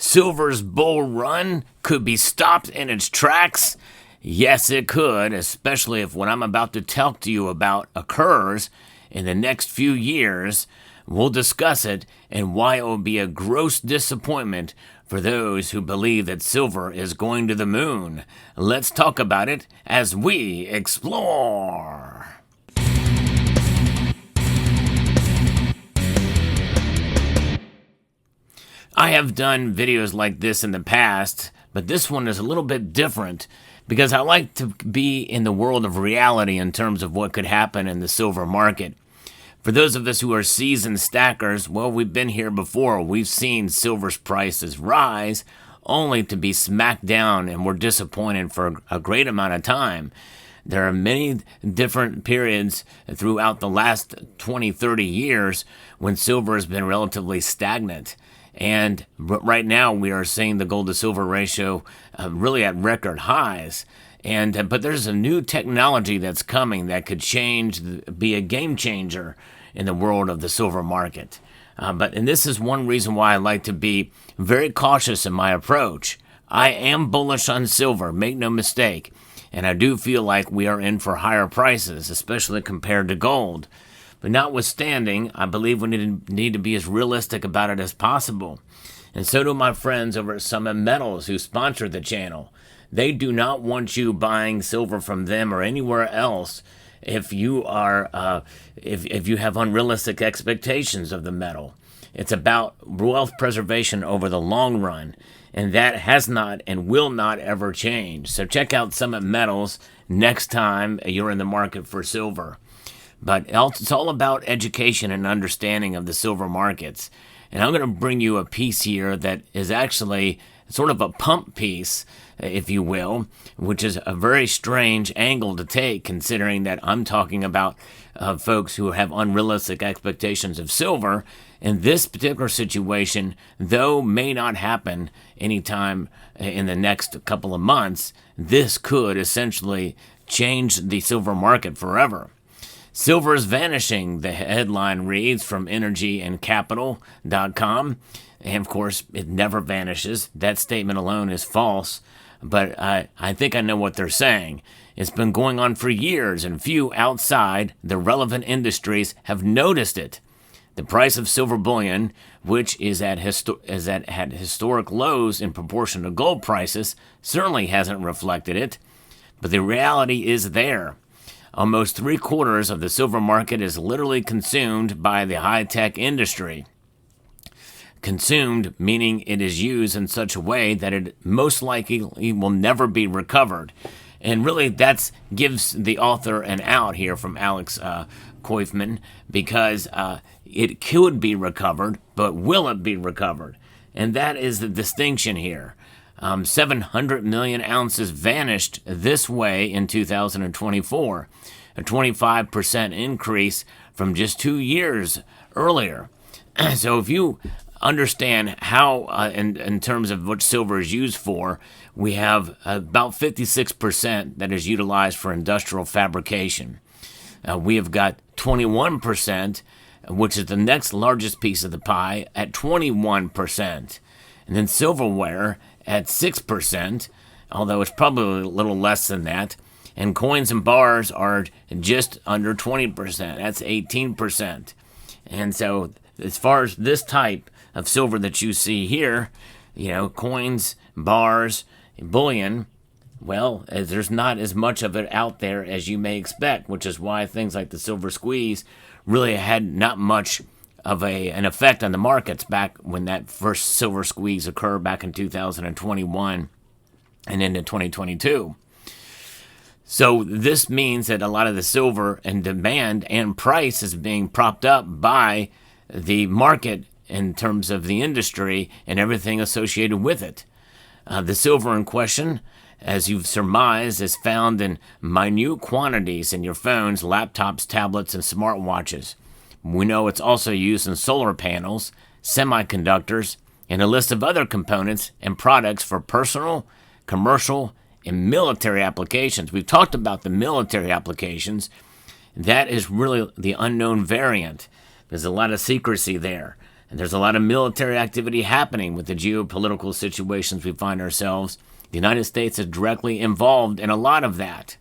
Silver's bull run could be stopped in its tracks? Yes, it could, especially if what I'm about to talk to you about occurs in the next few years. We'll discuss it and why it will be a gross disappointment for those who believe that silver is going to the moon. Let's talk about it as we explore. I have done videos like this in the past, but this one is a little bit different because I like to be in the world of reality in terms of what could happen in the silver market. For those of us who are seasoned stackers, well, we've been here before. We've seen silver's prices rise only to be smacked down, and we're disappointed for a great amount of time. There are many different periods throughout the last 20, 30 years when silver has been relatively stagnant. And right now we are seeing the gold to silver ratio really at record highs. But there's a new technology that's coming that could be a game changer in the world of the silver market. And this is one reason why I like to be very cautious in my approach. I am bullish on silver, make no mistake. And I do feel like we are in for higher prices, especially compared to gold. But notwithstanding, I believe we need to be as realistic about it as possible. And so do my friends over at Summit Metals who sponsor the channel. They do not want you buying silver from them or anywhere else if you are if you have unrealistic expectations of the metal. It's about wealth preservation over the long run, and that has not and will not ever change. So check out Summit Metals next time you're in the market for silver. But it's all about education and understanding of the silver markets. And I'm going to bring you a piece here that is actually sort of a pump piece, if you will, which is a very strange angle to take, considering that I'm talking about folks who have unrealistic expectations of silver. In this particular situation, though may not happen anytime in the next couple of months, this could essentially change the silver market forever. Silver is vanishing, the headline reads from energyandcapital.com. And of course, it never vanishes. That statement alone is false. But I think I know what they're saying. It's been going on for years, and few outside the relevant industries have noticed it. The price of silver bullion, which is at historic lows in proportion to gold prices, certainly hasn't reflected it. But the reality is there. Almost 3/4 of the silver market is literally consumed by the high-tech industry. Consumed, meaning it is used in such a way that it most likely will never be recovered. And really, that gives the author an out here from Alex Koifman, because it could be recovered, but will it be recovered? And that is the distinction here. 700 million ounces vanished this way in 2024, a 25% increase from just 2 years earlier. So if you understand how, in terms of what silver is used for, we have about 56% that is utilized for industrial fabrication. We have got 21%, which is the next largest piece of the pie, at 21%. And then silverware at 6%, although it's probably a little less than that. And coins and bars are just under 20%. That's 18%. And so as far as this type of silver that you see here, coins, bars, bullion, well, there's not as much of it out there as you may expect, which is why things like the silver squeeze really had not much of an effect on the markets back when that first silver squeeze occurred back in 2021 and into 2022. So this means that a lot of the silver and demand and price is being propped up by the market in terms of the industry and everything associated with it. The silver in question, as you've surmised, is found in minute quantities in your phones, laptops, tablets, and smartwatches. We know it's also used in solar panels, semiconductors, and a list of other components and products for personal, commercial, and military applications. We've talked about the military applications. That is really the unknown variant. There's a lot of secrecy there. And there's a lot of military activity happening with the geopolitical situations we find ourselves. The United States is directly involved in a lot of that.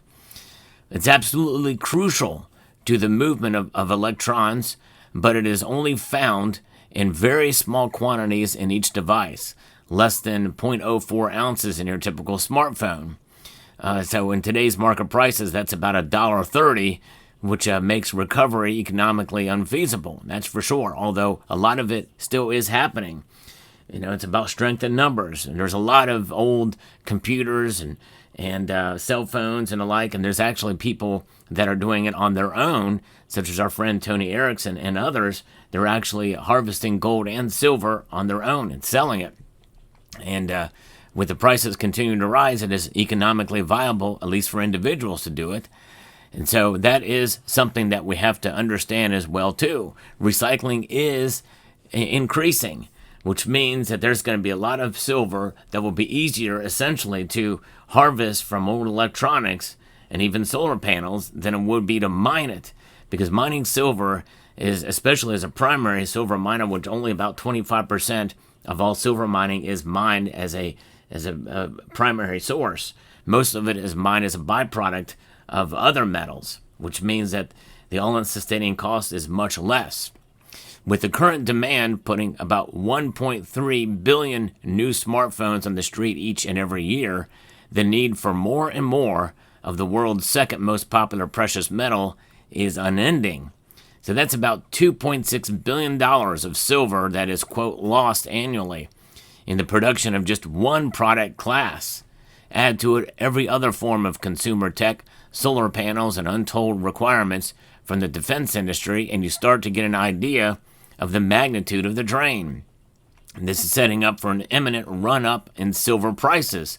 It's absolutely crucial to the movement of electrons, but it is only found in very small quantities in each device, less than 0.04 ounces in your typical smartphone. So in today's market prices, that's about $1.30, which makes recovery economically unfeasible. That's for sure, although a lot of it still is happening. It's about strength in numbers. And there's a lot of old computers and cell phones and the like, and there's actually people that are doing it on their own, such as our friend Tony Erickson and others. They're actually harvesting gold and silver on their own and selling it. And with the prices continuing to rise, it is economically viable, at least for individuals, to do it. And so that is something that we have to understand as well, too. Recycling is increasing, which means that there's going to be a lot of silver that will be easier, essentially, to harvest from old electronics and even solar panels than it would be to mine it. Because mining silver is, especially as a primary silver miner, which only about 25% of all silver mining is mined as a primary source. Most of it is mined as a byproduct of other metals, which means that the all-in sustaining cost is much less. With the current demand putting about 1.3 billion new smartphones on the street each and every year, the need for more and more of the world's second most popular precious metal is unending. So that's about $2.6 billion of silver that is, quote, lost annually in the production of just one product class. Add to it every other form of consumer tech, solar panels, and untold requirements from the defense industry, and you start to get an idea of the magnitude of the drain. And this is setting up for an imminent run-up in silver prices,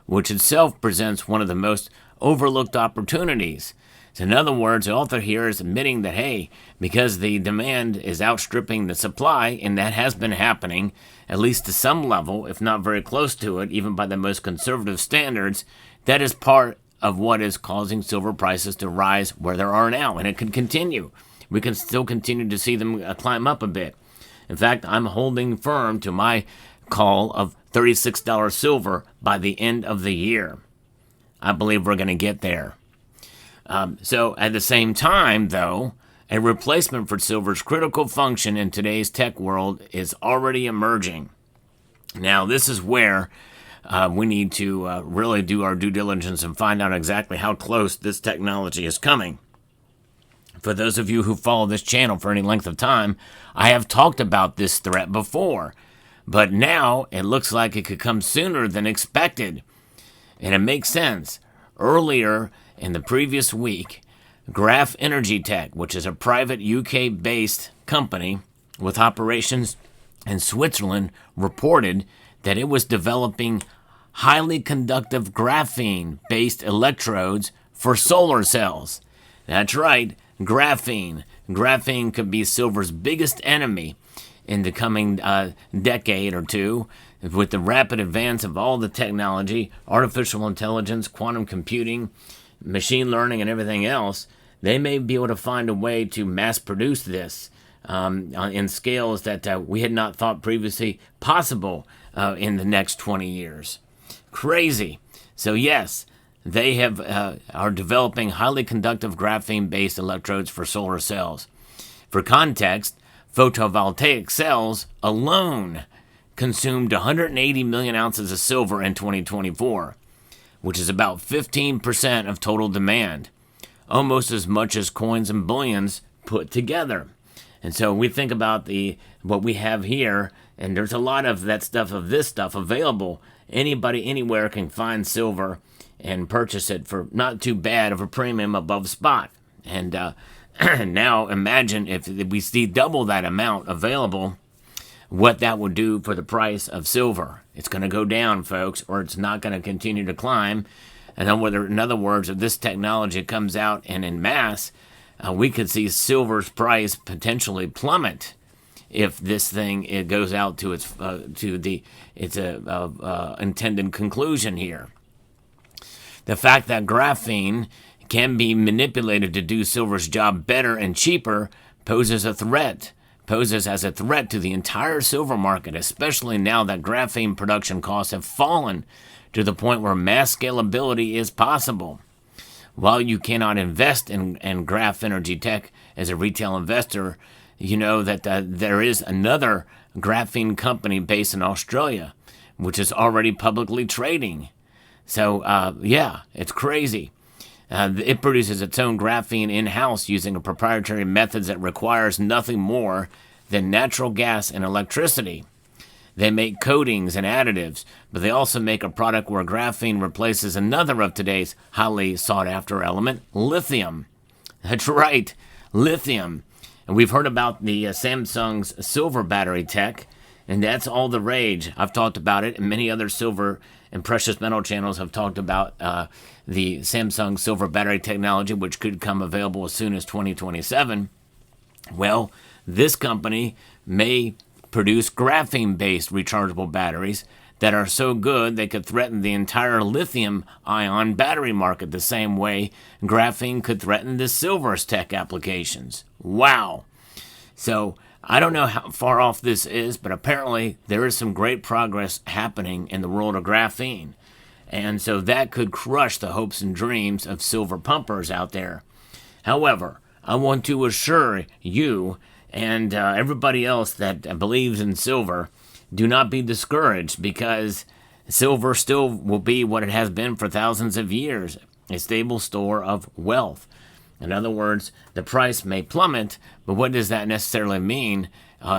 which itself presents one of the most overlooked opportunities. So in other words, the author here is admitting that, hey, because the demand is outstripping the supply, and that has been happening, at least to some level, if not very close to it, even by the most conservative standards, that is part of what is causing silver prices to rise where they are now, and it can continue. We can still continue to see them climb up a bit. In fact, I'm holding firm to my call of $36 silver by the end of the year. I believe we're going to get there. So at the same time, though, a replacement for silver's critical function in today's tech world is already emerging. Now, this is where we need to really do our due diligence and find out exactly how close this technology is coming. For those of you who follow this channel for any length of time, I have talked about this threat before, but now it looks like it could come sooner than expected. And it makes sense. Earlier in the previous week, Graph Energy Tech, which is a private UK-based company with operations in Switzerland, reported that it was developing highly conductive graphene-based electrodes for solar cells. That's right, graphene. Graphene could be silver's biggest enemy in the coming decade or two. With the rapid advance of all the technology, artificial intelligence, quantum computing, machine learning, and everything else, they may be able to find a way to mass produce this in scales that we had not thought previously possible in the next 20 years. Crazy. So yes, they are developing highly conductive graphene-based electrodes for solar cells. For context, photovoltaic cells alone consumed 180 million ounces of silver in 2024, which is about 15% of total demand, almost as much as coins and bullions put together. And so we think about what we have here, and there's a lot of this stuff available. Anybody, anywhere can find silver and purchase it for not too bad of a premium above spot. And now imagine if we see double that amount available, what that would do for the price of silver. It's going to go down, folks, or it's not going to continue to climb. And then in other words, if this technology comes out and in mass, we could see silver's price potentially plummet if this thing it goes out to its intended conclusion here. The fact that graphene can be manipulated to do silver's job better and cheaper poses a threat, poses as a threat to the entire silver market, especially now that graphene production costs have fallen to the point where mass scalability is possible. While you cannot invest in Graph Energy Tech as a retail investor, you know that there is another graphene company based in Australia, which is already publicly trading. So, yeah, it's crazy. It produces its own graphene in-house using a proprietary method that requires nothing more than natural gas and electricity. They make coatings and additives, but they also make a product where graphene replaces another of today's highly sought-after element, lithium. That's right, lithium. And we've heard about the Samsung's silver battery tech, and that's all the rage. I've talked about it, and many other silver and precious metal channels have talked about the Samsung silver battery technology, which could come available as soon as 2027. Well, this company may produce graphene-based rechargeable batteries that are so good they could threaten the entire lithium-ion battery market the same way graphene could threaten the silver's tech applications. Wow. So I don't know how far off this is, but apparently there is some great progress happening in the world of graphene. And so that could crush the hopes and dreams of silver pumpers out there. However, I want to assure you and everybody else that believes in silver, do not be discouraged, because silver still will be what it has been for thousands of years, a stable store of wealth. In other words, the price may plummet, but what does that necessarily mean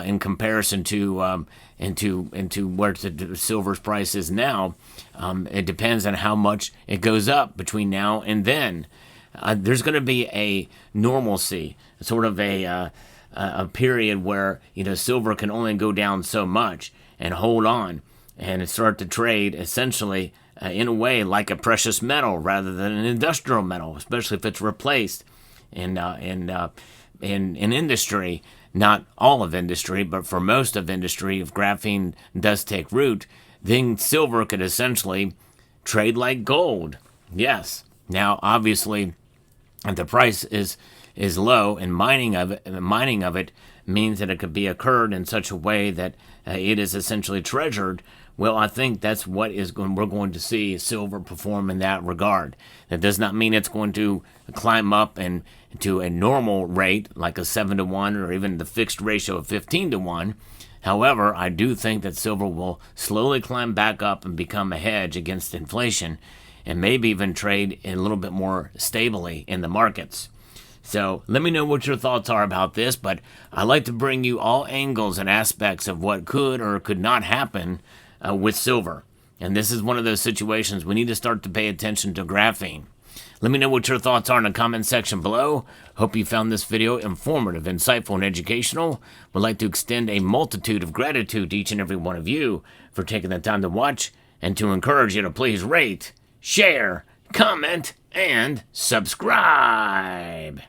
in comparison to into where the silver's price is now? It depends on how much it goes up between now and then. There's going to be a normalcy, sort of a period where, you know, silver can only go down so much and hold on and start to trade essentially in a way like a precious metal rather than an industrial metal, especially if it's replaced in industry. Not all of industry, but for most of industry, if graphene does take root, then silver could essentially trade like gold. Yes. Now, obviously, if the price is low, and mining of it means that it could be occurred in such a way that it is essentially treasured. Well, I think that's what we're going to see silver perform in that regard. That does not mean it's going to climb up and to a normal rate like a 7-to-1 or even the fixed ratio of 15-to-1. However, I do think that silver will slowly climb back up and become a hedge against inflation, and maybe even trade a little bit more stably in the markets. So let me know what your thoughts are about this, but I like to bring you all angles and aspects of what could or could not happen with silver. And this is one of those situations we need to start to pay attention to graphene. Let me know what your thoughts are in the comment section below. Hope you found this video informative, insightful, and educational. Would like to extend a multitude of gratitude to each and every one of you for taking the time to watch, and to encourage you to please rate, share, comment, and subscribe.